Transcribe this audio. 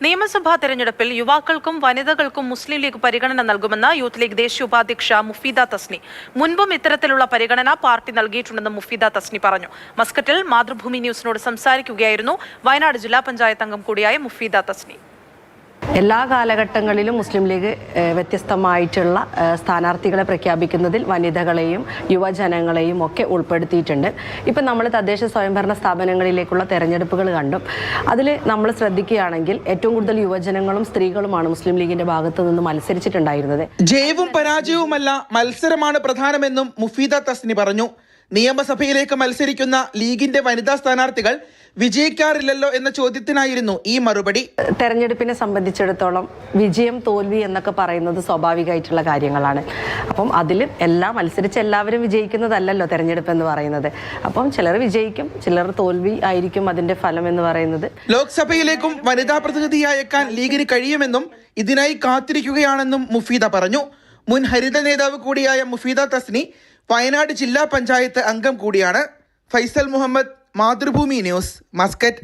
നിയമസഭാ തെരഞ്ഞെടുപ്പിൽ യുവാക്കൾക്കും വനിതകൾക്കും മുസ്ലിം ലീഗ് പരിഗണന നൽകുമെന്ന് യൂത്ത് ലീഗ് ദേശീയ ഉപാധ്യക്ഷ മുഫീദ തസ്നി. മുൻപും ഇത്തരത്തിലുള്ള പരിഗണന പാർട്ടി നൽകിയിട്ടുണ്ടെന്ന് മുഫീദ തസ്നി പറഞ്ഞു. മസ്കറ്റിൽ മാതൃഭൂമി ന്യൂസിനോട് സംസാരിക്കുകയായിരുന്നു വയനാട് ജില്ലാ പഞ്ചായത്ത് അംഗം കൂടിയായ മുഫീദ തസ്നി. എല്ലാ കാലഘട്ടങ്ങളിലും മുസ്ലിം ലീഗ് വ്യത്യസ്തമായിട്ടുള്ള സ്ഥാനാർത്ഥികളെ പ്രഖ്യാപിക്കുന്നതിൽ വനിതകളെയും യുവജനങ്ങളെയും ഒക്കെ ഉൾപ്പെടുത്തിയിട്ടുണ്ട്. ഇപ്പം നമ്മൾ തദ്ദേശ സ്വയംഭരണ സ്ഥാപനങ്ങളിലേക്കുള്ള തെരഞ്ഞെടുപ്പുകൾ കണ്ടു. അതിൽ നമ്മൾ ശ്രദ്ധിക്കുകയാണെങ്കിൽ ഏറ്റവും കൂടുതൽ യുവജനങ്ങളും സ്ത്രീകളുമാണ് മുസ്ലിം ലീഗിന്റെ ഭാഗത്തു നിന്ന് മത്സരിച്ചിട്ടുണ്ടായിരുന്നത്. ജയവും പരാജയവുമല്ല, മത്സരമാണ് പ്രധാനമെന്നും മുഫീദ തസ്നി പറഞ്ഞു. നിയമസഭയിലേക്ക് മത്സരിക്കുന്ന ലീഗിന്റെ വനിതാ സ്ഥാനാർത്ഥികൾ വിജയിക്കാറില്ലല്ലോ എന്ന ചോദ്യത്തിനായിരുന്നു ഈ മറുപടി. തെരഞ്ഞെടുപ്പിനെ സംബന്ധിച്ചിടത്തോളം വിജയം തോൽവി എന്നൊക്കെ പറയുന്നത് സ്വാഭാവികമായിട്ടുള്ള കാര്യങ്ങളാണ്. അപ്പം അതിൽ മത്സരിച്ച എല്ലാവരും വിജയിക്കുന്നതല്ലല്ലോ തെരഞ്ഞെടുപ്പ് എന്ന് പറയുന്നത്. അപ്പം ചിലർ വിജയിക്കും, ചിലർ തോൽവി ആയിരിക്കും അതിന്റെ ഫലം എന്ന് പറയുന്നത്. ലോക്സഭയിലേക്കും വനിതാ പ്രതിനിധിയെ അയക്കാൻ ലീഗിന് കഴിയുമെന്നും ഇതിനായി കാത്തിരിക്കുകയാണെന്നും മുഫീദ പറഞ്ഞു. മുൻ ഹരിത നേതാവ് കൂടിയായ മുഫീദ തസ്നി വയനാട് ജില്ലാ പഞ്ചായത്ത് അംഗം കൂടിയാണ്. Faisal Muhammad, Mathrubhumi news, Muscat.